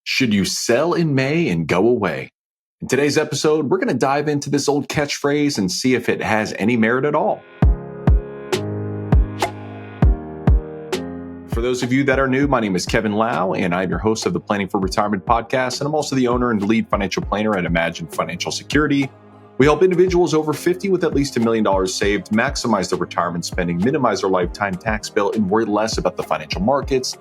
Should you sell in May and go away? In today's episode, we're going to dive into this old catchphrase and see if it has any merit at all. For those of you that are new, my name is Kevin Lau, and I'm your host of the Planning for Retirement podcast, and I'm also the owner and lead financial planner at Imagine Financial Security. We help individuals over 50 with at least $1 million saved maximize their retirement spending, minimize their lifetime tax bill, and worry less about the financial markets.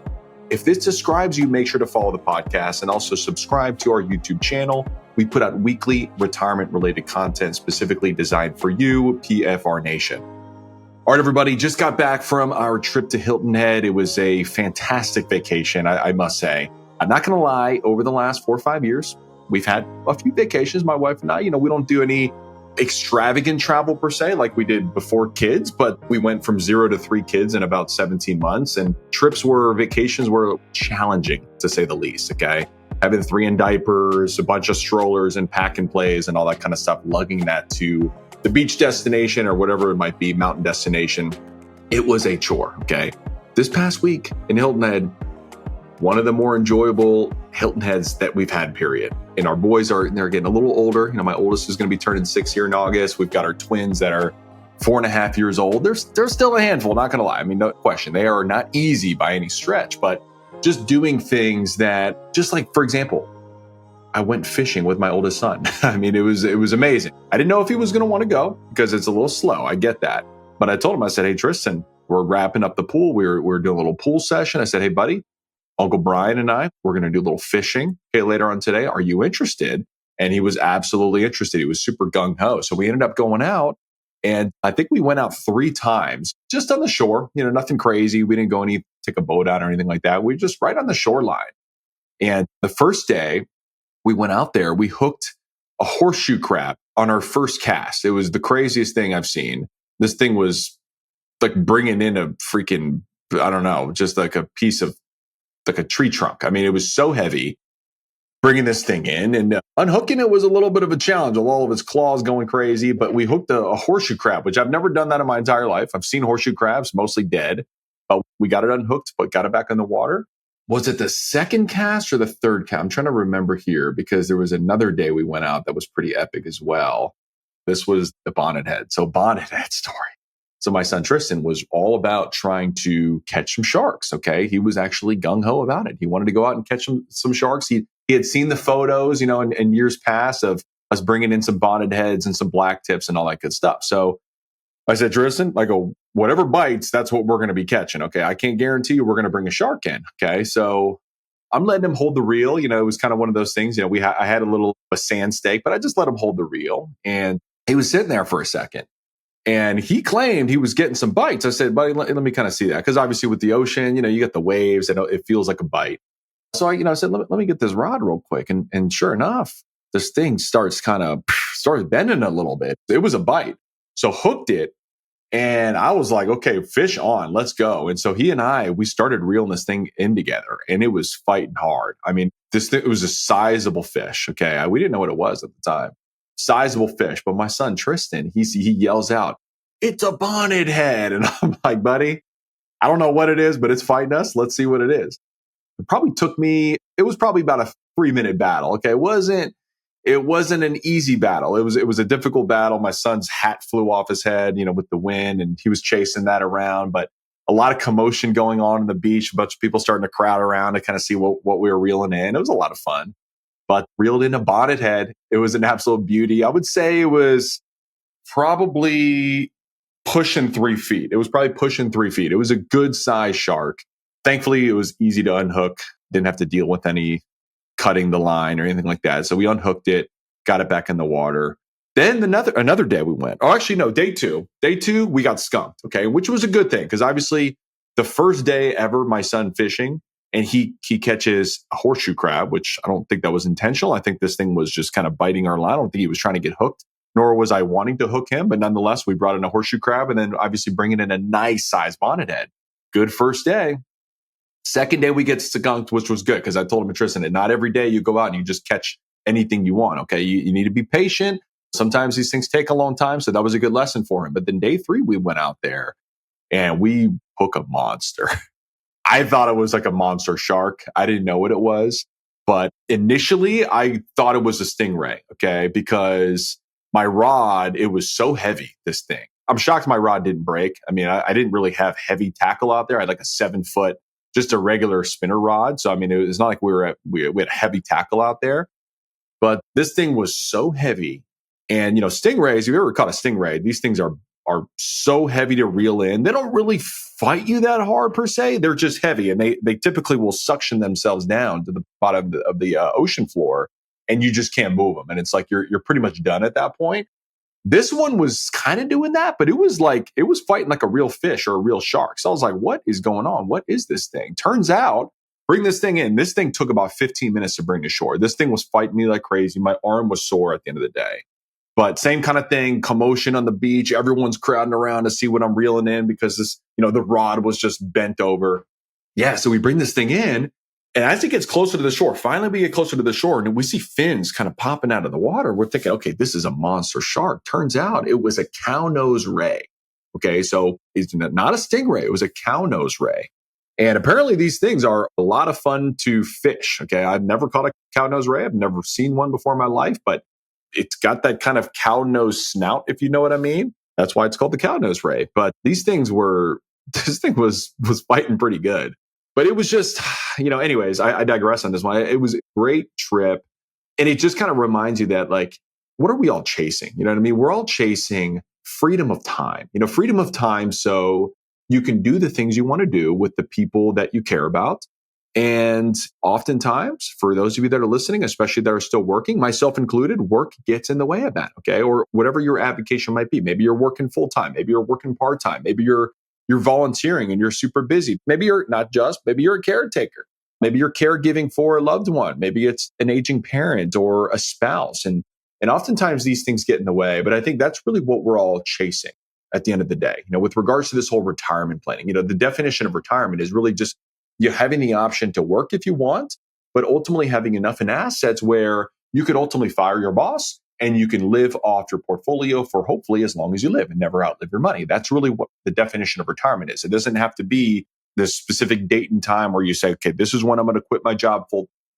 If this describes you, make sure to follow the podcast and also subscribe to our YouTube channel. We put out weekly retirement-related content specifically designed for you, PFR Nation. All right, everybody, just got back from our trip to Hilton Head. It was a fantastic vacation, I must say. I'm not going to lie, over the last 4 or 5 years, we've had a few vacations, my wife and I. We don't do any extravagant travel per se like we did before kids, but we went from 0 to 3 kids in about 17 months, and vacations were challenging to say the least, okay? Having 3 in diapers, a bunch of strollers and pack and plays and all that kind of stuff, lugging that to the beach destination or whatever it might be, mountain destination. It was a chore, okay? This past week in Hilton Head, one of the more enjoyable Hilton Heads that we've had, period. And our boys they're getting a little older. My oldest is going to be turning 6 here in August. We've got our twins that are 4.5 years old. They're still a handful, not going to lie. I mean, no question. They are not easy by any stretch, but just doing things that, just like, for example, I went fishing with my oldest son. I mean, it was amazing. I didn't know if he was going to want to go because it's a little slow. I get that. But I told him, I said, hey, Tristan, we're wrapping up the pool. We're doing a little pool session. I said, hey, buddy, Uncle Brian and I, we're going to do a little fishing. Okay, later on today, are you interested? And he was absolutely interested. He was super gung-ho. So we ended up going out, and I think we went out 3 times just on the shore. Nothing crazy. We didn't go take a boat out or anything like that. We were just right on the shoreline. And the first day we went out there, we hooked a horseshoe crab on our first cast. It was the craziest thing I've seen. This thing was like bringing in a freaking, I don't know, just like a piece of, like a tree trunk. I mean, it was so heavy bringing this thing in, and unhooking it was a little bit of a challenge with all of its claws going crazy, but we hooked a horseshoe crab, which I've never done that in my entire life. I've seen horseshoe crabs, mostly dead, but we got it unhooked, but got it back in the water. Was it the second cast or the third cast? I'm trying to remember here because there was another day we went out that was pretty epic as well. This was the bonnet head. So bonnet head story. So my son Tristan was all about trying to catch some sharks, okay? He was actually gung-ho about it. He wanted to go out and catch some sharks. He had seen the photos, in years past of us bringing in some bonnet heads and some black tips and all that good stuff. So I said, Tristan, I go, whatever bites, that's what we're going to be catching, okay? I can't guarantee you we're going to bring a shark in, okay? So I'm letting him hold the reel. It was kind of one of those things. I had a sand stake, but I just let him hold the reel. And he was sitting there for a second. And he claimed he was getting some bites. I said, buddy, let me kind of see that. Because obviously with the ocean, you get the waves and it feels like a bite. So I said, let me get this rod real quick. And sure enough, this thing starts bending a little bit. It was a bite. So hooked it. And I was like, okay, fish on, let's go. And so he and we started reeling this thing in together, and it was fighting hard. I mean, it was a sizable fish. Okay. We didn't know what it was at the time. Sizable fish. But my son, Tristan, he yells out, it's a bonnet head. And I'm like, buddy, I don't know what it is, but it's fighting us. Let's see what it is. It was probably about a 3-minute battle. Okay. It wasn't an easy battle. It was a difficult battle. My son's hat flew off his head, with the wind, and he was chasing that around, but a lot of commotion going on the beach, a bunch of people starting to crowd around to kind of see what we were reeling in. It was a lot of fun. But reeled in a bonnet head. It was an absolute beauty. I would say it was probably pushing 3 feet. It was a good size shark. Thankfully, it was easy to unhook. Didn't have to deal with any cutting the line or anything like that. So we unhooked it, got it back in the water. Then another day we went. Oh, actually, no, day two. Day 2, we got skunked, okay, which was a good thing because obviously the first day ever my son fishing, and he catches a horseshoe crab, which I don't think that was intentional. I think this thing was just kind of biting our line. I don't think he was trying to get hooked, nor was I wanting to hook him. But nonetheless, we brought in a horseshoe crab and then obviously bringing in a nice size bonnet head. Good first day. Second day we get skunked, which was good because I told him, Tristan, that not every day you go out and you just catch anything you want, okay? You need to be patient. Sometimes these things take a long time. So that was a good lesson for him. But then day 3, we went out there and we hook a monster. I thought it was like a monster shark. I didn't know what it was. But initially, I thought it was a stingray, okay, because my rod, it was so heavy, this thing. I'm shocked my rod didn't break. I mean, I didn't really have heavy tackle out there. I had like a 7 foot, just a regular spinner rod. So, I mean, it's not like we had heavy tackle out there. But this thing was so heavy. And, stingrays, if you ever caught a stingray, these things are so heavy to reel in. They don't really fight you that hard per se. They're just heavy, and they typically will suction themselves down to the bottom of the ocean floor, and you just can't move them. And it's like you're pretty much done at that point. This one was kind of doing that, but it was fighting like a real fish or a real shark. So I was like, what is going on? What is this thing? Turns out, bring this thing in. This thing took about 15 minutes to bring to shore. This thing was fighting me like crazy. My arm was sore at the end of the day. But same kind of thing, commotion on the beach. Everyone's crowding around to see what I'm reeling in because the rod was just bent over. Yeah, so we bring this thing in, and as it gets closer to the shore, finally we get closer to the shore, and we see fins kind of popping out of the water. We're thinking, okay, this is a monster shark. Turns out it was a cow nose ray. Okay, so it's not a stingray. It was a cow nose ray. And apparently these things are a lot of fun to fish. Okay, I've never caught a cow nose ray. I've never seen one before in my life, but it's got that kind of cow nose snout, if you know what I mean. That's why it's called the cow nose ray. But this thing was fighting pretty good. But it was just, anyways, I digress on this one. It was a great trip. And it just kind of reminds you that, like, what are we all chasing? You know what I mean? We're all chasing freedom of time, freedom of time. So you can do the things you want to do with the people that you care about. And oftentimes, for those of you that are listening, especially that are still working, myself included, work gets in the way of that. Okay. Or whatever your avocation might be. Maybe you're working full time. Maybe you're working part time. Maybe you're volunteering and you're super busy. Maybe you're maybe you're a caretaker. Maybe you're caregiving for a loved one. Maybe it's an aging parent or a spouse. And oftentimes these things get in the way. But I think that's really what we're all chasing at the end of the day. With regards to this whole retirement planning, the definition of retirement is really just you having the option to work if you want, but ultimately having enough in assets where you could ultimately fire your boss and you can live off your portfolio for hopefully as long as you live and never outlive your money. That's really what the definition of retirement is. It doesn't have to be this specific date and time where you say, okay, this is when I'm going to quit my job,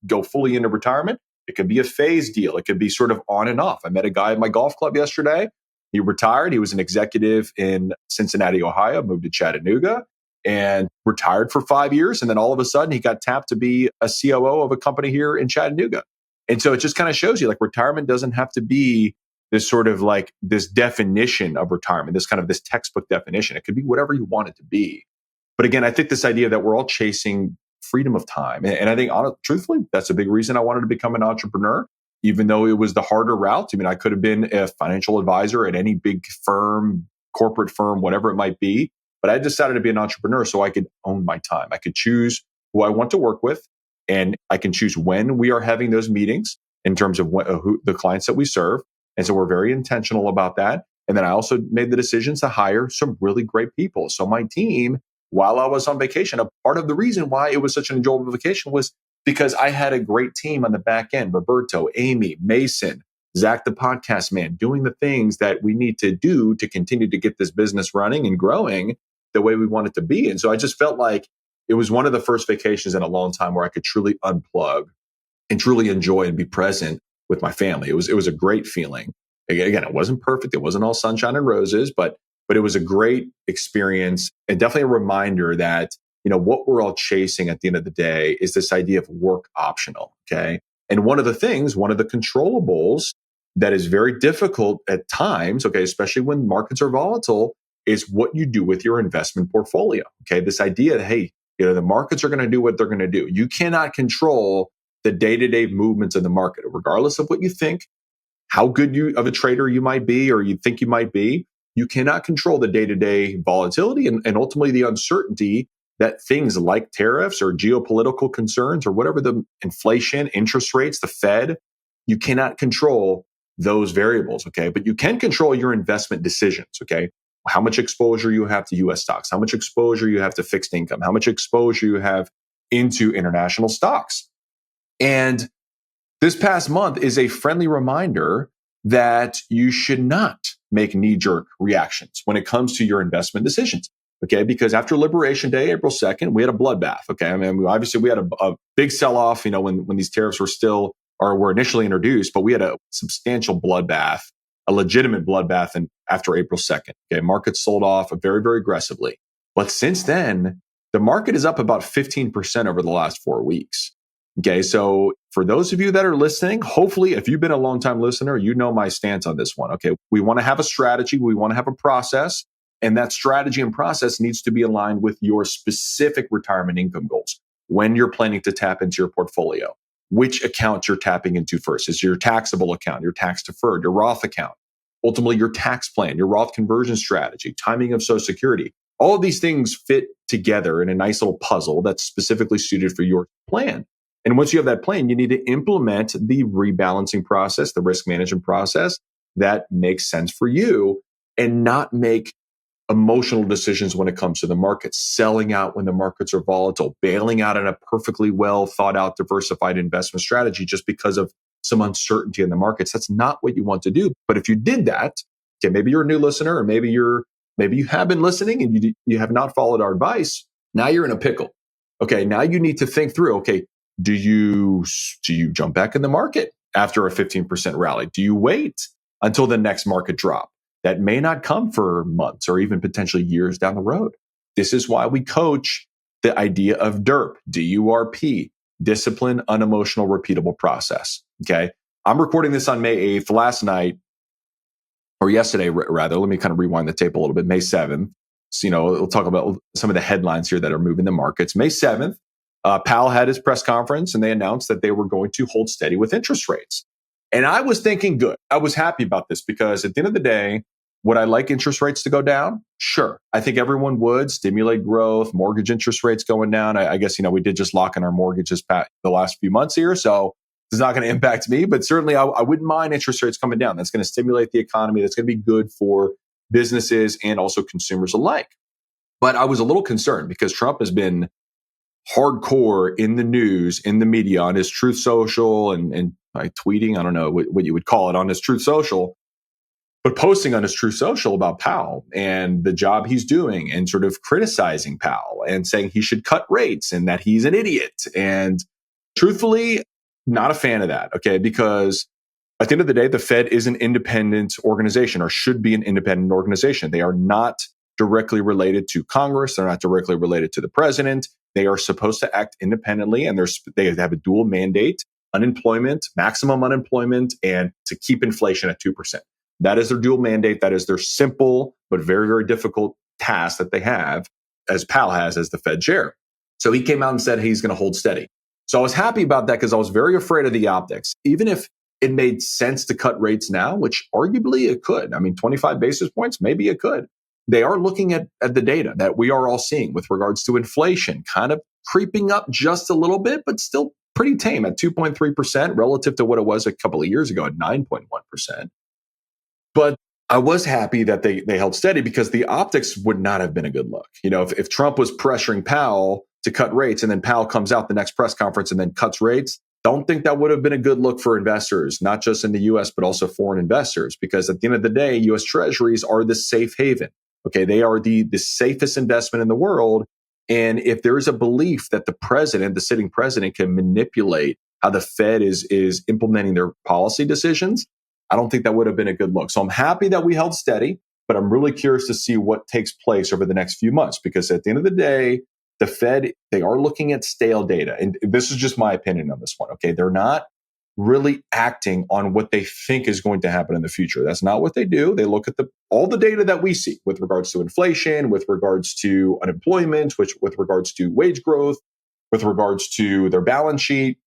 go fully into retirement. It could be a phase deal. It could be sort of on and off. I met a guy at my golf club yesterday. He retired. He was an executive in Cincinnati, Ohio, moved to Chattanooga, and retired for 5 years. And then all of a sudden he got tapped to be a COO of a company here in Chattanooga. And so it just kind of shows you, like, retirement doesn't have to be this sort of like this definition of retirement, this textbook definition. It could be whatever you want it to be. But again, I think this idea that we're all chasing freedom of time. And I think, truthfully, that's a big reason I wanted to become an entrepreneur, even though it was the harder route. I mean, I could have been a financial advisor at any big firm, corporate firm, whatever it might be. But I decided to be an entrepreneur so I could own my time. I could choose who I want to work with, and I can choose when we are having those meetings in terms of who the clients that we serve. And so we're very intentional about that. And then I also made the decisions to hire some really great people. So my team, while I was on vacation, a part of the reason why it was such an enjoyable vacation was because I had a great team on the back end: Roberto, Amy, Mason, Zach, the podcast man, doing the things that we need to do to continue to get this business running and growing the way we want it to be. And so I just felt like it was one of the first vacations in a long time where I could truly unplug and truly enjoy and be present with my family. It was a great feeling. Again, it wasn't perfect. It wasn't all sunshine and roses, but it was a great experience, and definitely a reminder that, what we're all chasing at the end of the day is this idea of work optional. Okay. And one of the controllables that is very difficult at times, okay, especially when markets are volatile, is what you do with your investment portfolio. Okay. This idea that, hey, the markets are going to do what they're going to do. You cannot control the day-to-day movements of the market, regardless of what you think, how good of a trader you might be, or you think you might be. You cannot control the day-to-day volatility and ultimately the uncertainty that things like tariffs or geopolitical concerns or whatever, the inflation, interest rates, the Fed, you cannot control those variables, okay? But you can control your investment decisions, okay? How much exposure you have to US stocks, how much exposure you have to fixed income, how much exposure you have into international stocks. And this past month is a friendly reminder that you should not make knee-jerk reactions when it comes to your investment decisions. Okay, because after Liberation Day, April 2nd, we had a bloodbath. Okay, I mean, obviously we had a big sell-off, when these tariffs were initially introduced, but we had a substantial bloodbath, a legitimate bloodbath after April 2nd. Okay, markets sold off very, very aggressively. But since then, the market is up about 15% over the last 4 weeks. Okay, so for those of you that are listening, hopefully, if you've been a long-time listener, you know my stance on this one. Okay, we want to have a strategy, we want to have a process, and that strategy and process needs to be aligned with your specific retirement income goals when you're planning to tap into your portfolio. Which account you're tapping into first? Is your taxable account, your tax deferred, your Roth account, ultimately your tax plan, your Roth conversion strategy, timing of Social Security. All of these things fit together in a nice little puzzle that's specifically suited for your plan. And once you have that plan, you need to implement the rebalancing process, the risk management process that makes sense for you, and not make emotional decisions when it comes to the markets, selling out when the markets are volatile, bailing out in a perfectly well thought out, diversified investment strategy just because of some uncertainty in the markets. That's not what you want to do. But if you did that, okay, maybe you're a new listener, or maybe you have been listening and you have not followed our advice. Now you're in a pickle. Okay, now you need to think through, okay, do you jump back in the market after a 15% rally? Do you wait until the next market drop? That may not come for months or even potentially years down the road. This is why we coach the idea of DURP, D-U-R-P, discipline, unemotional, repeatable process. Okay. I'm recording this on May 8th. Last night, or yesterday rather, let me kind of rewind the tape a little bit. May 7th. So, we'll talk about some of the headlines here that are moving the markets. May 7th, Powell had his press conference and they announced that they were going to hold steady with interest rates. And I was thinking, good. I was happy about this because at the end of the day, would I like interest rates to go down? Sure. I think everyone would stimulate growth, mortgage interest rates going down. I guess, we did just lock in our mortgages the last few months here. So it's not going to impact me, but certainly I wouldn't mind interest rates coming down. That's going to stimulate the economy. That's going to be good for businesses and also consumers alike. But I was a little concerned because Trump has been hardcore in the news, in the media, on his Truth Social and tweeting, I don't know what you would call it, on his Truth Social, but posting on his Truth Social about Powell and the job he's doing and sort of criticizing Powell and saying he should cut rates and that he's an idiot. And truthfully, not a fan of that, okay? Because at the end of the day, the Fed is an independent organization, or should be an independent organization. They are not directly related to Congress. They're not directly related to the president. They are supposed to act independently, and they have a dual mandate: unemployment, maximum unemployment, and to keep inflation at 2%. That is their dual mandate. That is their simple but very, very difficult task that they have, as Powell has as the Fed chair. So he came out and said he's going to hold steady. So I was happy about that because I was very afraid of the optics. Even if it made sense to cut rates now, which arguably it could. I mean, 25 basis points, maybe it could. They are looking at the data that we are all seeing with regards to inflation, kind of creeping up just a little bit, but still pretty tame at 2.3% relative to what it was a couple of years ago at 9.1%. But I was happy that they held steady because the optics would not have been a good look. If Trump was pressuring Powell to cut rates and then Powell comes out the next press conference and then cuts rates, don't think that would have been a good look for investors, not just in the US, but also foreign investors, because at the end of the day, US Treasuries are the safe haven. Okay, they are the safest investment in the world. And if there is a belief that the sitting president, can manipulate how the Fed is implementing their policy decisions, I don't think that would have been a good look. So I'm happy that we held steady, but I'm really curious to see what takes place over the next few months, because at the end of the day, the Fed, they are looking at stale data. And this is just my opinion on this one. Okay, they're not really acting on what they think is going to happen in the future. That's not what they do. They look at all the data that we see with regards to inflation, with regards to unemployment, with regards to wage growth, with regards to their balance sheet.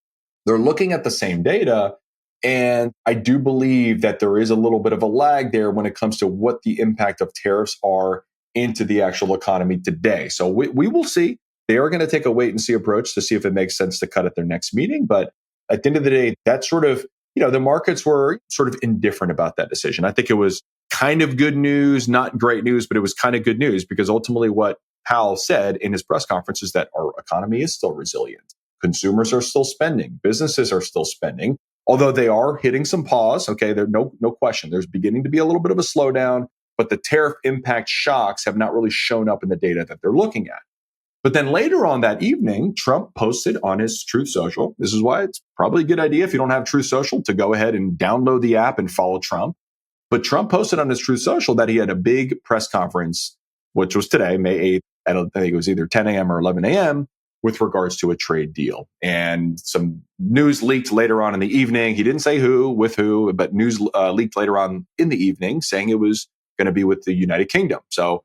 They're looking at the same data. And I do believe that there is a little bit of a lag there when it comes to what the impact of tariffs are into the actual economy today. So we will see. They are going to take a wait and see approach to see if it makes sense to cut at their next meeting. But at the end of the day, that's sort of, the markets were sort of indifferent about that decision. I think it was kind of good news, not great news, but it was kind of good news because ultimately what Powell said in his press conference is that our economy is still resilient. Consumers are still spending. Businesses are still spending, although they are hitting some pause. Okay, there's no question. There's beginning to be a little bit of a slowdown. but the tariff impact shocks have not really shown up in the data that they're looking at. But then later on that evening, Trump posted on his Truth Social. This is why it's probably a good idea if you don't have Truth Social to go ahead and download the app and follow Trump. But Trump posted on his Truth Social that he had a big press conference, which was today, May 8th, at I think it was either 10 a.m. or 11 a.m., with regards to a trade deal. And some news leaked later on in the evening. He didn't say who, with who, but news leaked later on in the evening saying it was going to be with the United Kingdom. So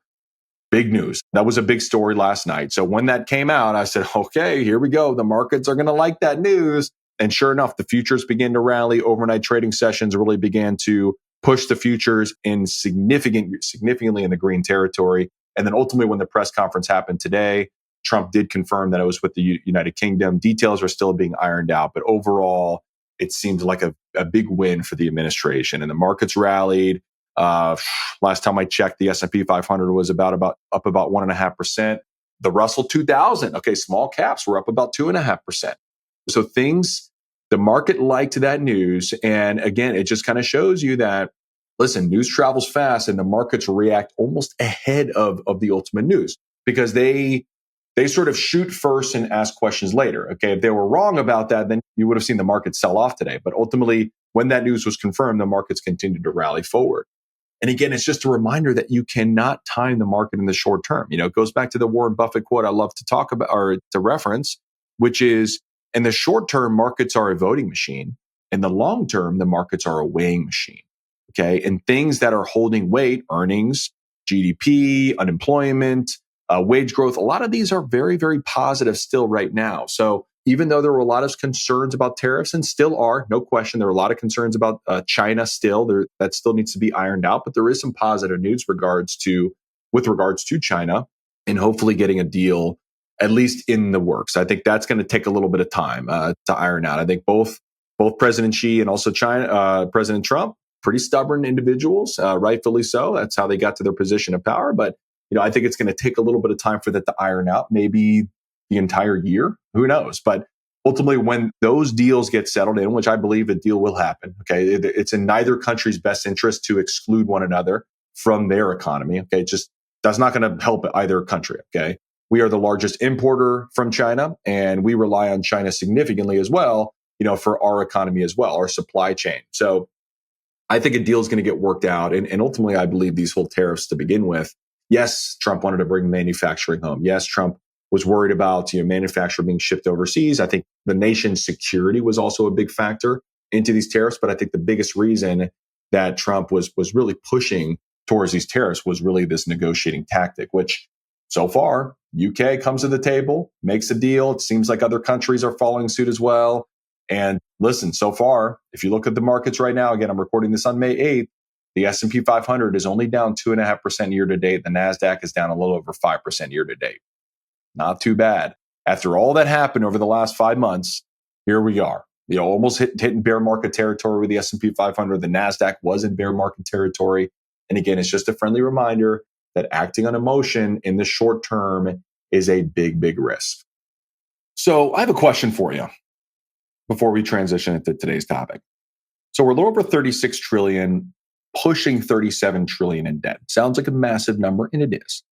big news. That was a big story last night. So when that came out, I said, okay, here we go. The markets are going to like that news. And sure enough, the futures began to rally. Overnight trading sessions really began to push the futures in significantly in the green territory. And then ultimately, when the press conference happened today, Trump did confirm that it was with the United Kingdom. Details are still being ironed out, but overall, it seems like a big win for the administration. And the markets rallied. Last time I checked, the S&P 500 was up about 1.5%. The Russell 2000, okay, small caps were up about 2.5%. So the market liked that news. And again, it just kind of shows you that, listen, news travels fast and the markets react almost ahead of the ultimate news because they sort of shoot first and ask questions later. Okay, if they were wrong about that, then you would have seen the market sell off today. But ultimately, when that news was confirmed, the markets continued to rally forward. And again, it's just a reminder that you cannot time the market in the short term. It goes back to the Warren Buffett quote I love to talk about or to reference, which is in the short term, markets are a voting machine. In the long term, the markets are a weighing machine. Okay. And things that are holding weight, earnings, GDP, unemployment, wage growth, a lot of these are very, very positive still right now. So even though there were a lot of concerns about tariffs and still are, no question, there are a lot of concerns about China still. That still needs to be ironed out, but there is some positive news with regards to China and hopefully getting a deal at least in the works. I think that's going to take a little bit of time to iron out. I think both President Xi and also President Trump, pretty stubborn individuals, rightfully so. That's how they got to their position of power. But I think it's going to take a little bit of time for that to iron out, maybe the entire year. Who knows? But ultimately, when those deals get settled in, which I believe a deal will happen, okay, it's in neither country's best interest to exclude one another from their economy. Okay, that's not going to help either country. Okay, we are the largest importer from China, and we rely on China significantly as well, for our economy as well, our supply chain. So I think a deal is going to get worked out. And ultimately, I believe these whole tariffs to begin with, yes, Trump wanted to bring manufacturing home. Yes, Trump was worried about manufacturing being shipped overseas. I think the nation's security was also a big factor into these tariffs. But I think the biggest reason that Trump was really pushing towards these tariffs was really this negotiating tactic, which so far, UK comes to the table, makes a deal. It seems like other countries are following suit as well. And listen, so far, if you look at the markets right now, again, I'm recording this on May 8th, the S&P 500 is only down 2.5% year to date. The NASDAQ is down a little over 5% year to date. Not too bad. After all that happened over the last 5 months, here we are. Almost hitting bear market territory with the S&P 500. The NASDAQ was in bear market territory. And again, it's just a friendly reminder that acting on emotion in the short term is a big, big risk. So I have a question for you before we transition into today's topic. So we're a little over 36 trillion, pushing 37 trillion in debt. Sounds like a massive number, and it is.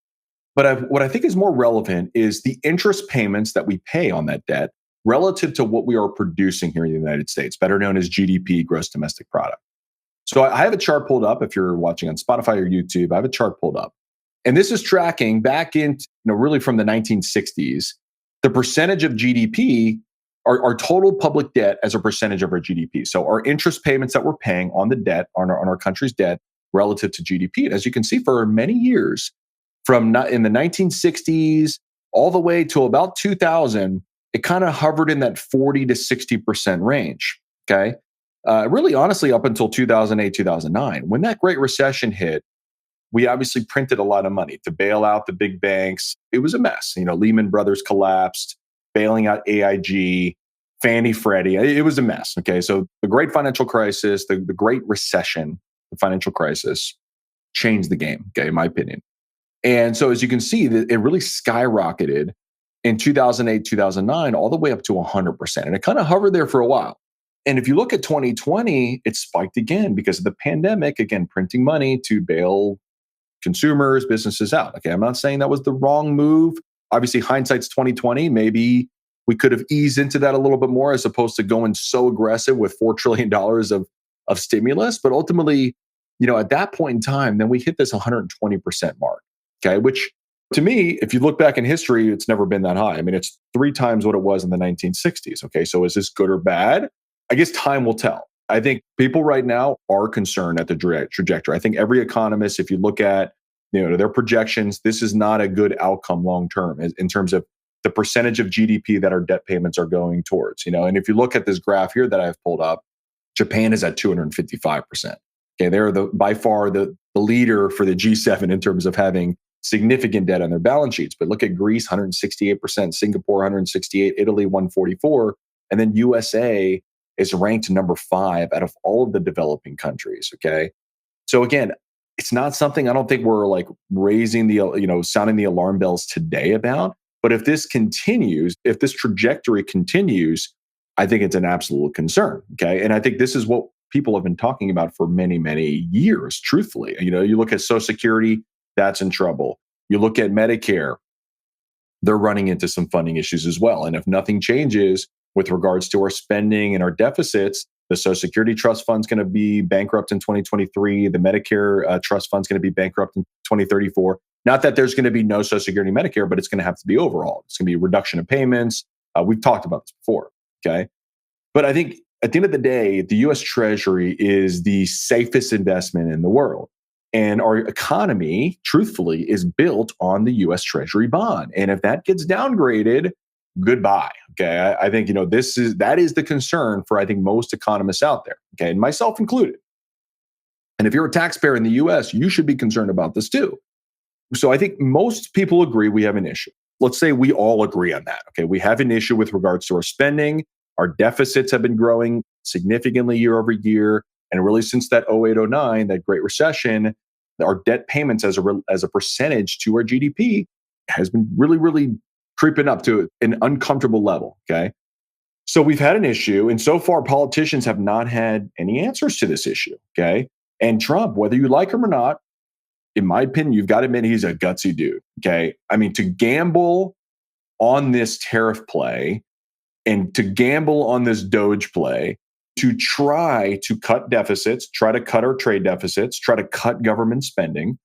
But what I think is more relevant is the interest payments that we pay on that debt relative to what we are producing here in the United States, better known as GDP, gross domestic product. So I have a chart pulled up. If you're watching on Spotify or YouTube, I have a chart pulled up. And this is tracking back in, really from the 1960s, the percentage of GDP, our total public debt as a percentage of our GDP. So our interest payments that we're paying on the debt, on our country's debt relative to GDP. And as you can see, for many years, from in the 1960s all the way to about 2000, it kind of hovered in that 40 to 60% range. Okay. Really, honestly, up until 2008, 2009, when that Great Recession hit, we obviously printed a lot of money to bail out the big banks. It was a mess. Lehman Brothers collapsed, bailing out AIG, Fannie Freddie. It was a mess. Okay. So the great financial crisis, the Great Recession, the financial crisis changed the game, okay, in my opinion. And so as you can see, it really skyrocketed in 2008, 2009, all the way up to 100%. And it kind of hovered there for a while. And if you look at 2020, it spiked again because of the pandemic, again, printing money to bail consumers, businesses out. Okay, I'm not saying that was the wrong move. Obviously, hindsight's 2020. Maybe we could have eased into that a little bit more as opposed to going so aggressive with $4 trillion of stimulus. But ultimately, at that point in time, then we hit this 120% mark. Okay, which to me, if you look back in history, it's never been that high. I mean, it's 3 times what it was in the 1960s. Okay, so is this good or bad? I guess time will tell. I think people right now are concerned at the trajectory. I think every economist, if you look at their projections, this is not a good outcome long term in terms of the percentage of GDP that our debt payments are going towards. And if you look at this graph here that I've pulled up, Japan is at 255%. Okay, they're by far the leader for the G7 in terms of having significant debt on their balance sheets. But look at Greece, 168%, Singapore, 168, Italy, 144, and then USA is ranked number 5 out of all of the developing countries. Okay, so again, it's not something I don't think we're like raising sounding the alarm bells today about. But if this continues, if this trajectory continues, I think it's an absolute concern. Okay, and I think this is what people have been talking about for many, many years. Truthfully, you look at Social Security, that's in trouble. You look at Medicare, they're running into some funding issues as well. And if nothing changes with regards to our spending and our deficits, the Social Security Trust Fund's going to be bankrupt in 2023. The Medicare Trust Fund's going to be bankrupt in 2034. Not that there's going to be no Social Security Medicare, but it's going to have to be overhauled. It's going to be a reduction of payments. We've talked about this before. Okay. But I think at the end of the day, the US Treasury is the safest investment in the world. And our economy, truthfully, is built on the US Treasury bond. And if that gets downgraded, goodbye. Okay. I think, that is the concern for, I think, most economists out there. Okay. And myself included. And if you're a taxpayer in the US, you should be concerned about this too. So I think most people agree we have an issue. Let's say we all agree on that. Okay. We have an issue with regards to our spending. Our deficits have been growing significantly year over year. And really since that 0809, that Great Recession, our debt payments as a percentage to our GDP has been really, really creeping up to an uncomfortable level. Okay. So we've had an issue. And so far, politicians have not had any answers to this issue. Okay. And Trump, whether you like him or not, in my opinion, you've got to admit he's a gutsy dude. Okay. I mean, to gamble on this tariff play and to gamble on this Doge play, to try to cut deficits, try to cut our trade deficits, try to cut government spending.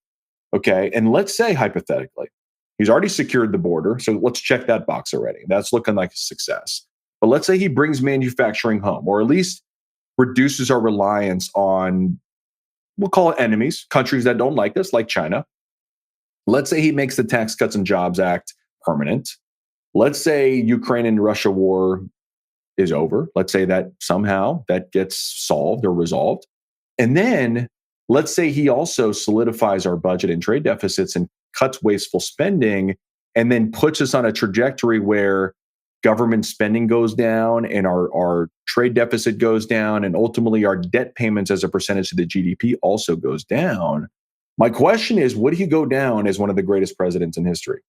Okay. And let's say hypothetically, he's already secured the border. So let's check that box already. That's looking like a success. But let's say he brings manufacturing home, or at least reduces our reliance on, we'll call it enemies, countries that don't like us, like China. Let's say he makes the Tax Cuts and Jobs Act permanent. Let's say Ukraine and Russia war is over. Let's say that somehow that gets solved or resolved. And then let's say he also solidifies our budget and trade deficits and cuts wasteful spending, and then puts us on a trajectory where government spending goes down and our trade deficit goes down, and ultimately our debt payments as a percentage of the GDP also goes down. My question is, would he go down as one of the greatest presidents in history?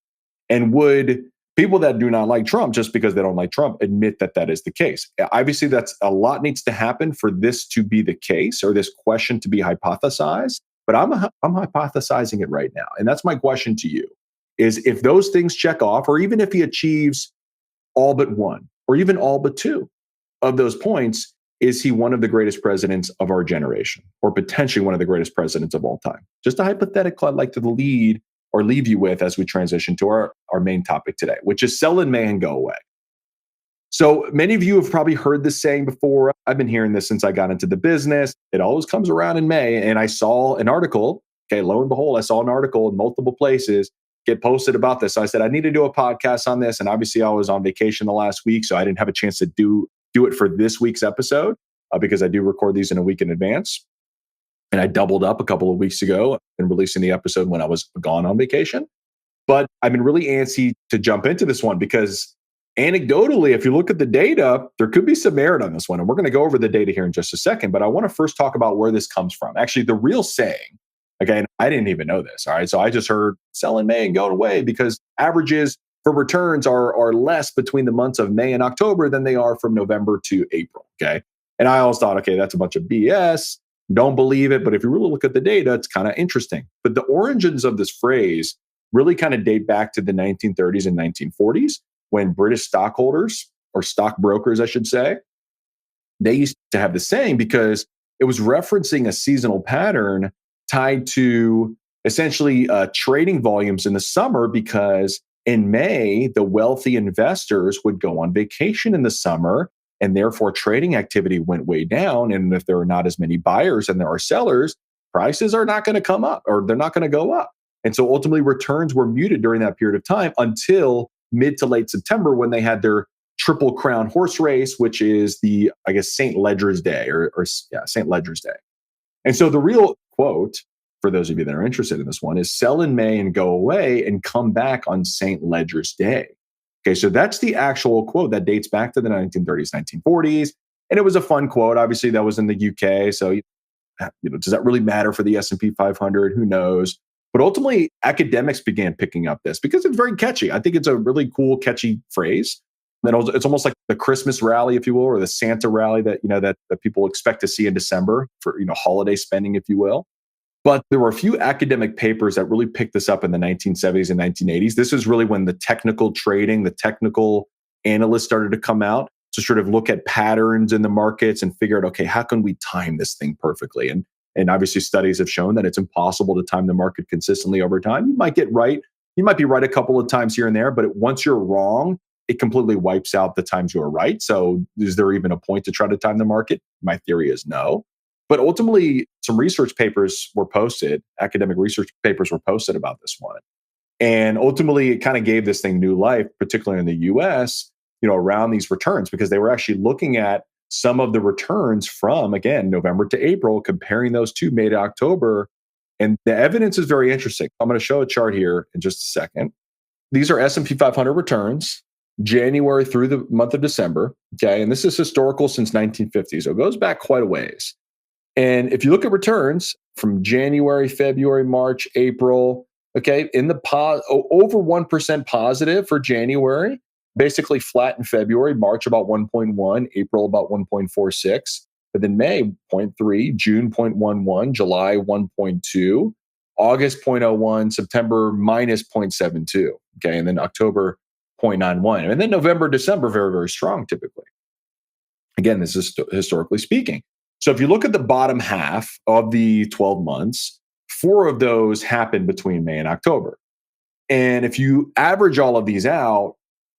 And would people that do not like Trump, just because they don't like Trump, admit that that is the case? Obviously, that's a lot needs to happen for this to be the case, or this question to be hypothesized. But I'm hypothesizing it right now. And that's my question to you, is if those things check off, or even if he achieves all but one, or even all but two of those points, is he one of the greatest presidents of our generation, or potentially one of the greatest presidents of all time? Just a hypothetical I'd like to leave you with as we transition to our main topic today, which is sell in May and go away. So many of you have probably heard this saying before. I've been hearing this since I got into the business. It always comes around in May. And I saw an article, okay, lo and behold, I saw an article in multiple places get posted about this. So I said, I need to do a podcast on this. And obviously I was on vacation the last week, so I didn't have a chance to do it for this week's episode because I do record these in a week in advance. And I doubled up a couple of weeks ago and releasing the episode when I was gone on vacation. But I've been really antsy to jump into this one because anecdotally, if you look at the data, there could be some merit on this one. And we're going to go over the data here in just a second. But I want to first talk about where this comes from. Actually, the real saying, again, I didn't even know this. All right. So I just heard sell in May and go away because averages for returns are less between the months of May and October than they are from November to April. Okay. And I always thought, okay, that's a bunch of BS. Don't believe it, but if you really look at the data, it's kind of interesting. But the origins of this phrase really kind of date back to the 1930s and 1940s when British stockholders, or stockbrokers, I should say, they used to have the saying because it was referencing a seasonal pattern tied to essentially trading volumes in the summer, because in May, the wealthy investors would go on vacation in the summer, and therefore trading activity went way down. And if there are not as many buyers and there are sellers, prices are not going to come up, or they're not going to go up. And so ultimately, returns were muted during that period of time until mid to late September, when they had their Triple Crown horse race, which is the, I guess, St. Ledger's Day, St. Ledger's Day. And so the real quote, for those of you that are interested in this one, is sell in May and go away and come back on St. Ledger's Day. Okay, so that's the actual quote that dates back to the 1930s, 1940s. And it was a fun quote. Obviously, that was in the UK. So, does that really matter for the S&P 500? Who knows? But ultimately, academics began picking up this because it's very catchy. I think it's a really cool, catchy phrase. It's almost like the Christmas rally, if you will, or the Santa rally that people expect to see in December for holiday spending, if you will. But there were a few academic papers that really picked this up in the 1970s and 1980s. This is really when the technical trading, the technical analysts started to come out to sort of look at patterns in the markets and figure out, okay, how can we time this thing perfectly? And obviously studies have shown that it's impossible to time the market consistently over time. You might get right. You might be right a couple of times here and there, but once you're wrong, it completely wipes out the times you are right. So is there even a point to try to time the market? My theory is no. But ultimately, some research papers were posted, academic research papers were posted about this one. And ultimately, it kind of gave this thing new life, particularly in the US, around these returns, because they were actually looking at some of the returns from, again, November to April, comparing those to May to October. And the evidence is very interesting. I'm going to show a chart here in just a second. These are S&P 500 returns, January through the month of December. Okay. And this is historical since 1950. So it goes back quite a ways. And if you look at returns from January, February, March, April, okay, in the over 1% positive for January, basically flat in February, March about 1.1, April about 1.46, but then May 0.3, June 0.11, July 1.2, August 0.01, September minus 0.72, okay, and then October 0.91. And then November, December, very, very strong typically. Again, this is historically speaking. So if you look at the bottom half of the 12 months, 4 of those happened between May and October. And if you average all of these out,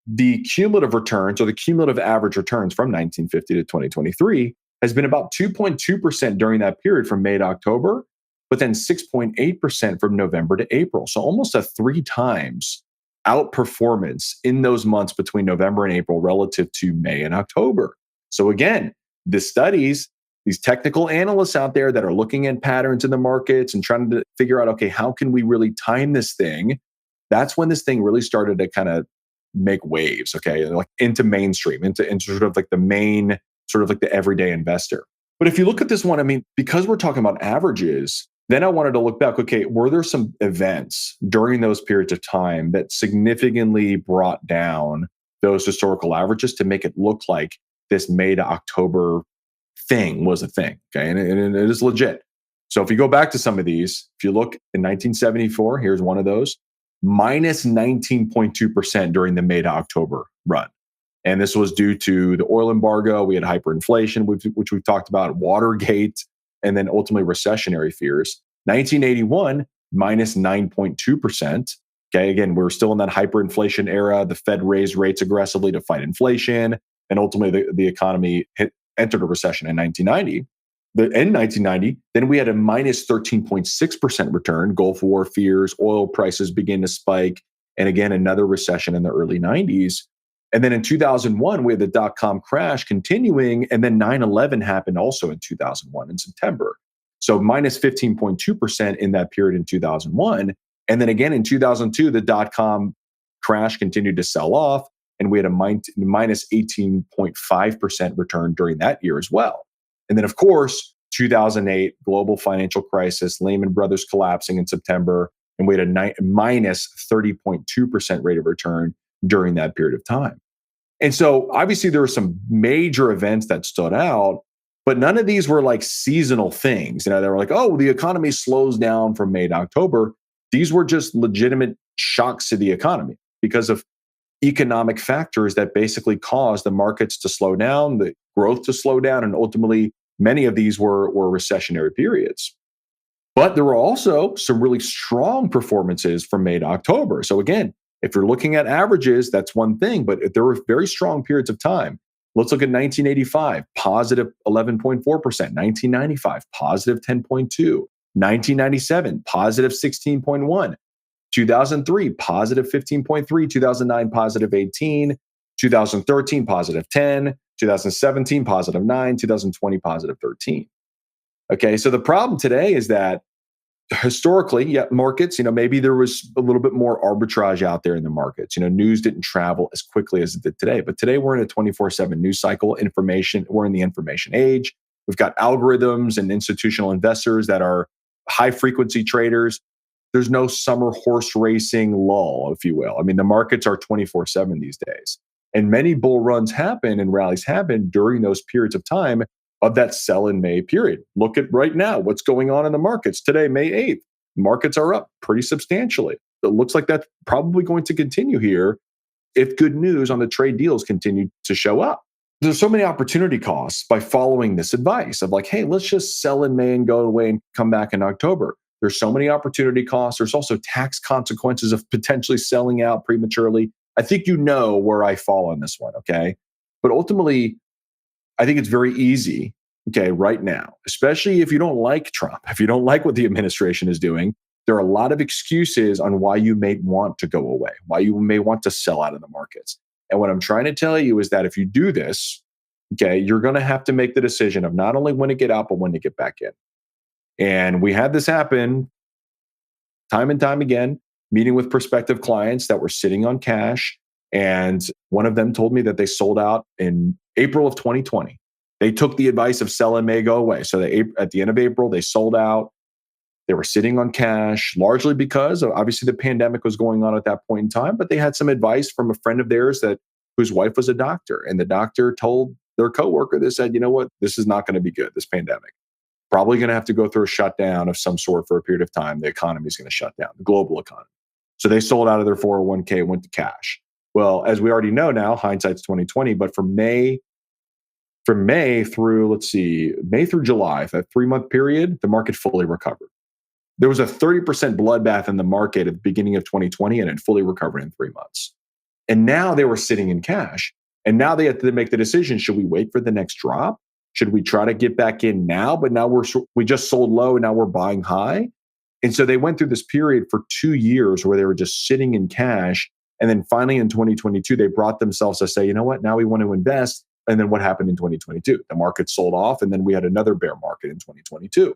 the cumulative returns, or the cumulative average returns from 1950 to 2023 has been about 2.2% during that period from May to October, but then 6.8% from November to April. So almost a 3 times outperformance in those months between November and April relative to May and October. So again, the studies, these technical analysts out there that are looking at patterns in the markets and trying to figure out, okay, how can we really time this thing? That's when this thing really started to kind of make waves, okay, like into mainstream, into sort of like the main, sort of like the everyday investor. But if you look at this one, I mean, because we're talking about averages, then I wanted to look back, okay, were there some events during those periods of time that significantly brought down those historical averages to make it look like this May to October thing was a thing, okay? And it is legit. So if you go back to some of these, if you look in 1974, here's one of those, minus 19.2% during the May to October run. And this was due to the oil embargo. We had hyperinflation, which we've talked about, Watergate, and then ultimately recessionary fears. 1981, minus 9.2%. Okay, again, we're still in that hyperinflation era. The Fed raised rates aggressively to fight inflation. And ultimately, the economy entered a recession in 1990. In 1990, then we had a minus 13.6% return. Gulf War fears, oil prices began to spike, and again, another recession in the early 90s. And then in 2001, we had the dot-com crash continuing, and then 9/11 happened also in 2001 in September. So minus 15.2% in that period in 2001. And then again in 2002, the dot-com crash continued to sell off, and we had a minus 18.5% return during that year as well. And then, of course, 2008, global financial crisis, Lehman Brothers collapsing in September, and we had a minus 30.2% rate of return during that period of time. And so, obviously, there were some major events that stood out, But none of these were like seasonal things. They were like, oh, the economy slows down from May to October. These were just legitimate shocks to the economy because of economic factors that basically caused the markets to slow down, the growth to slow down, and ultimately many of these were recessionary periods. But there were also some really strong performances from May to October. So again, if you're looking at averages, that's one thing, but there were very strong periods of time. Let's look at 1985, positive 11.4%, 1995, positive 10.2, 1997, positive 16.1, 2003, positive 15.3, 2009, positive 18, 2013, positive 10, 2017, positive 9, 2020, positive 13. Okay, so the problem today is that historically, markets, maybe there was a little bit more arbitrage out there in the markets. News didn't travel as quickly as it did today. But today we're in a 24/7 news cycle, we're in the information age. We've got algorithms and institutional investors that are high frequency traders. There's no summer horse racing lull, if you will. I mean, the markets are 24/7 these days. And many bull runs happen and rallies happen during those periods of time of that sell in May period. Look at right now, what's going on in the markets. Today, May 8th, markets are up pretty substantially. It looks like that's probably going to continue here if good news on the trade deals continue to show up. There's so many opportunity costs by following this advice of like, hey, let's just sell in May and go away and come back in October. There's so many opportunity costs. There's also tax consequences of potentially selling out prematurely. I think you know where I fall on this one, okay? But ultimately, I think it's very easy, okay, right now, especially if you don't like Trump, if you don't like what the administration is doing, there are a lot of excuses on why you may want to go away, why you may want to sell out of the markets. And what I'm trying to tell you is that if you do this, okay, you're going to have to make the decision of not only when to get out, but when to get back in. And we had this happen time and time again, meeting with prospective clients that were sitting on cash. And one of them told me that they sold out in April of 2020. They took the advice of sell in May, go away. So at the end of April, they sold out. They were sitting on cash, largely because obviously the pandemic was going on at that point in time, but they had some advice from a friend of theirs whose wife was a doctor. And the doctor told their coworker, they said, you know what, this is not going to be good, this pandemic. Probably going to have to go through a shutdown of some sort for a period of time. The economy is going to shut down, the global economy. So they sold out of their 401k, went to cash. Well, as we already know now, hindsight's 2020, but from May through, May through July, that 3-month period, the market fully recovered. There was a 30% bloodbath in the market at the beginning of 2020, and it fully recovered in 3 months. And now they were sitting in cash. And now they have to make the decision, should we wait for the next drop? Should we try to get back in now? But now we just sold low and now we're buying high. And so they went through this period for 2 years where they were just sitting in cash. And then finally in 2022, they brought themselves to say, you know what, now we want to invest. And then what happened in 2022? The market sold off and then we had another bear market in 2022.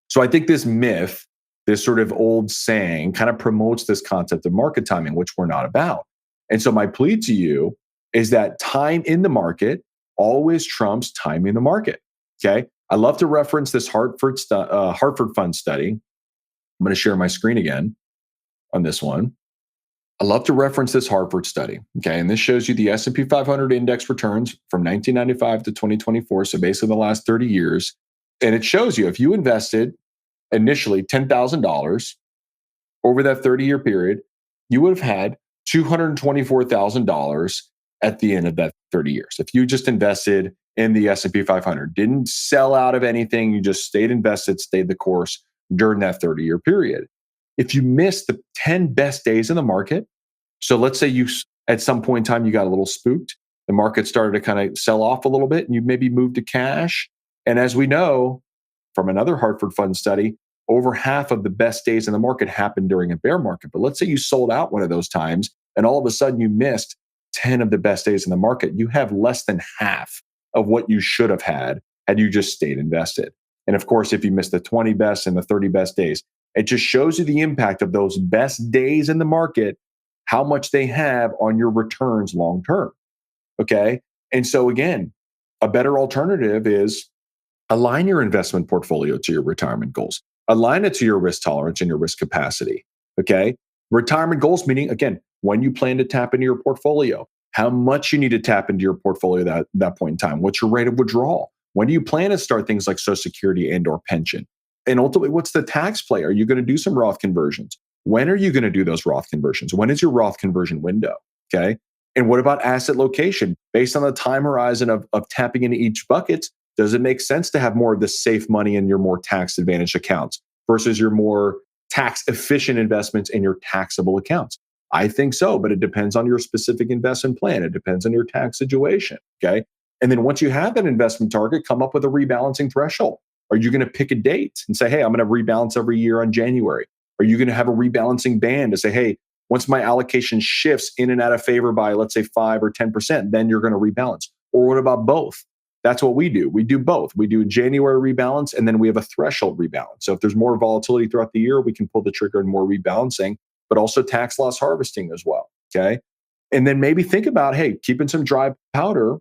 So I think this myth, this sort of old saying kind of promotes this concept of market timing, which we're not about. And so my plea to you is that time in the market always trumps time in the market. Okay. I love to reference this Hartford Fund study. I'm going to share my screen again on this one. I love to reference this Hartford study. Okay. And this shows you the S&P 500 index returns from 1995 to 2024. So basically the last 30 years. And it shows you if you invested initially $10,000 over that 30-year period, you would have had $224,000 at the end of that 30 years. If you just invested in the S&P 500, didn't sell out of anything, you just stayed invested, stayed the course during that 30-year period. If you missed the 10 best days in the market, so let's say you at some point in time, you got a little spooked, the market started to kind of sell off a little bit and you maybe moved to cash. And as we know from another Hartford Fund study, over half of the best days in the market happened during a bear market. But let's say you sold out one of those times and all of a sudden you missed 10 of the best days in the market. You have less than half of what you should have had you just stayed invested. And of course, if you missed the 20 best and the 30 best days, it just shows you the impact of those best days in the market, how much they have on your returns long term. Okay. And so again, a better alternative is align your investment portfolio to your retirement goals. Align it to your risk tolerance and your risk capacity. Okay. Retirement goals, meaning, again, when you plan to tap into your portfolio, how much you need to tap into your portfolio at that point in time. What's your rate of withdrawal? When do you plan to start things like Social Security and or pension? And ultimately, what's the tax play? Are you going to do some Roth conversions? When are you going to do those Roth conversions? When is your Roth conversion window? Okay. And what about asset location? Based on the time horizon of tapping into each bucket, does it make sense to have more of the safe money in your more tax advantaged accounts versus your more tax efficient investments in your taxable accounts? I think so, but it depends on your specific investment plan. It depends on your tax situation. Okay. And then once you have that investment target, come up with a rebalancing threshold. Are you going to pick a date and say, hey, I'm going to rebalance every year on January? Are you going to have a rebalancing band to say, hey, once my allocation shifts in and out of favor by, let's say, 5 or 10%, then you're going to rebalance? Or what about both? That's what we do. We do both. We do a January rebalance, and then we have a threshold rebalance. So if there's more volatility throughout the year, we can pull the trigger and more rebalancing, but also tax loss harvesting as well. Okay. And then maybe think about, hey, keeping some dry powder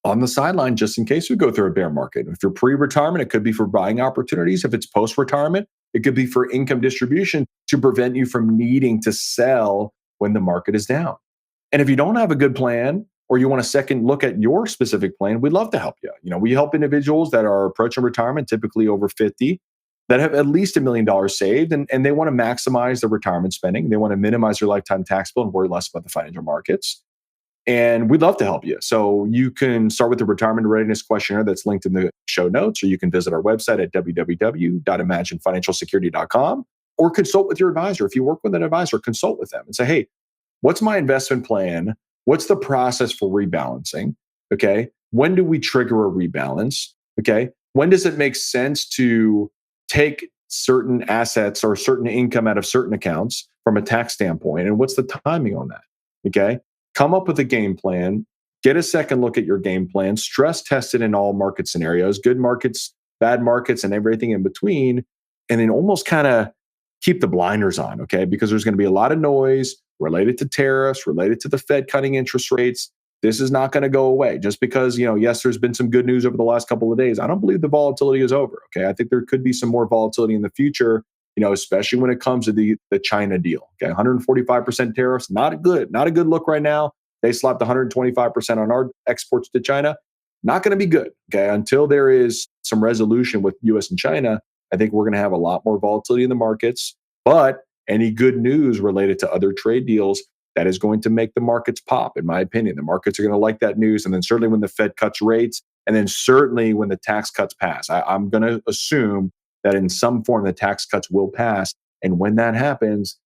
on the sideline just in case we go through a bear market. If you're pre-retirement, it could be for buying opportunities. If it's post-retirement, it could be for income distribution to prevent you from needing to sell when the market is down. And if you don't have a good plan, or you want a second look at your specific plan, we'd love to help you. We help individuals that are approaching retirement, typically over 50, that have at least $1 million saved, and they want to maximize their retirement spending. They want to minimize their lifetime tax bill and worry less about the financial markets. And we'd love to help you. So you can start with the retirement readiness questionnaire that's linked in the show notes, or you can visit our website at www.imaginefinancialsecurity.com, or consult with your advisor. If you work with an advisor, consult with them and say, hey, what's my investment plan? What's the process for rebalancing? Okay. When do we trigger a rebalance? Okay. When does it make sense to take certain assets or certain income out of certain accounts from a tax standpoint? And what's the timing on that? Okay. Come up with a game plan, get a second look at your game plan, stress test it in all market scenarios, good markets, bad markets, and everything in between. And then almost kind of keep the blinders on, okay? Because there's going to be a lot of noise related to tariffs, related to the Fed cutting interest rates. This is not going to go away just because, yes, there's been some good news over the last couple of days. I don't believe the volatility is over, okay? I think there could be some more volatility in the future, especially when it comes to the China deal, okay? 145% tariffs, not a good look right now. They slapped 125% on our exports to China. Not going to be good, okay? Until there is some resolution with US and China, I think we're going to have a lot more volatility in the markets. But any good news related to other trade deals, that is going to make the markets pop, in my opinion. The markets are going to like that news. And then certainly when the Fed cuts rates, and then certainly when the tax cuts pass. I'm going to assume that in some form the tax cuts will pass. And when that happens,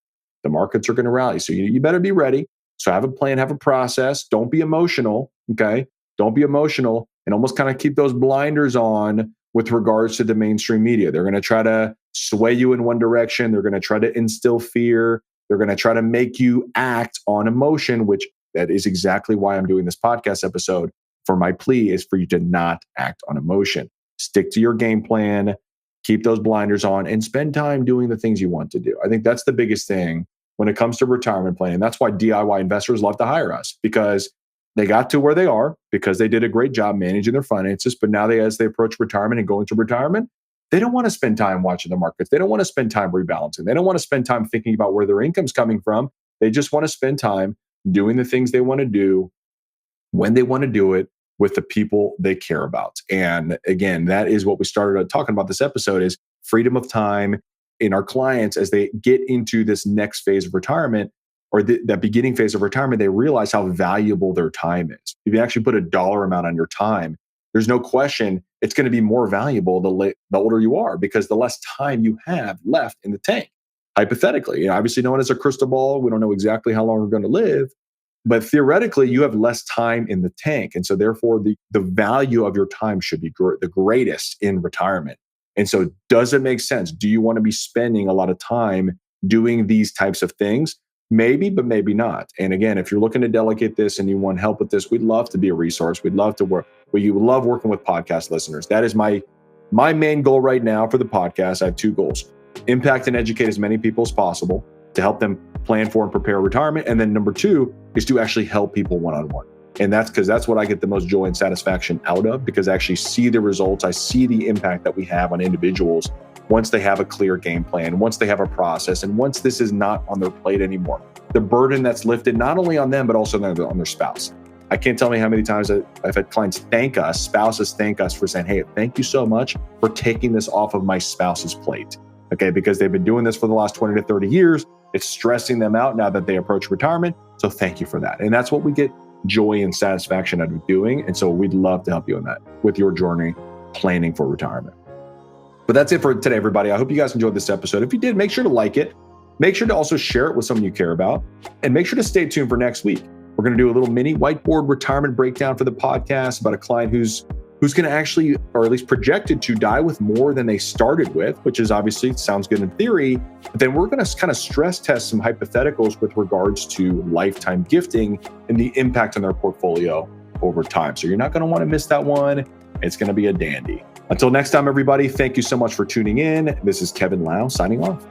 the markets are going to rally. So you better be ready. So have a plan, have a process. Don't be emotional, okay? Don't be emotional, and almost kind of keep those blinders on with regards to the mainstream media. They're going to try to sway you in one direction. They're going to try to instill fear. They're going to try to make you act on emotion, which that is exactly why I'm doing this podcast episode. For my plea is for you to not act on emotion. Stick to your game plan, keep those blinders on, and spend time doing the things you want to do. I think that's the biggest thing when it comes to retirement planning. That's why DIY investors love to hire us, because they got to where they are because they did a great job managing their finances. But now as they approach retirement and go into retirement, they don't want to spend time watching the markets. They don't want to spend time rebalancing. They don't want to spend time thinking about where their income's coming from. They just want to spend time doing the things they want to do when they want to do it with the people they care about. And again, that is what we started talking about this episode, is freedom of time in our clients as they get into this next phase of retirement, or that beginning phase of retirement. They realize how valuable their time is. If you actually put a dollar amount on your time, there's no question it's going to be more valuable the older you are, because the less time you have left in the tank. Hypothetically, obviously no one has a crystal ball. We don't know exactly how long we're going to live, but theoretically you have less time in the tank. And so therefore the value of your time should be the greatest in retirement. And so does it make sense? Do you want to be spending a lot of time doing these types of things? Maybe, but maybe not. And again, if you're looking to delegate this and you want help with this, we'd love to be a resource. We'd love to work. We love working with podcast listeners. That is my main goal right now for the podcast. I have two goals: impact and educate as many people as possible to help them plan for and prepare retirement. And then number two is to actually help people one-on-one. And that's what I get the most joy and satisfaction out of, because I actually see the results. I see the impact that we have on individuals once they have a clear game plan, once they have a process, and once this is not on their plate anymore. The burden that's lifted not only on them, but also on their spouse. I can't tell me how many times I've had clients thank us, spouses thank us for saying, hey, thank you so much for taking this off of my spouse's plate. Okay, because they've been doing this for the last 20 to 30 years. It's stressing them out now that they approach retirement. So thank you for that. And that's what we get joy and satisfaction out of doing. And so we'd love to help you in that with your journey planning for retirement. But that's it for today, everybody. I hope you guys enjoyed this episode. If you did, make sure to like it. Make sure to also share it with someone you care about. And make sure to stay tuned for next week. We're going to do a little mini whiteboard retirement breakdown for the podcast about a client who's going to actually, or at least projected to, die with more than they started with, which is obviously sounds good in theory. But then we're going to kind of stress test some hypotheticals with regards to lifetime gifting and the impact on their portfolio over time. So you're not going to want to miss that one. It's going to be a dandy. Until next time, everybody, thank you so much for tuning in. This is Kevin Lau signing off.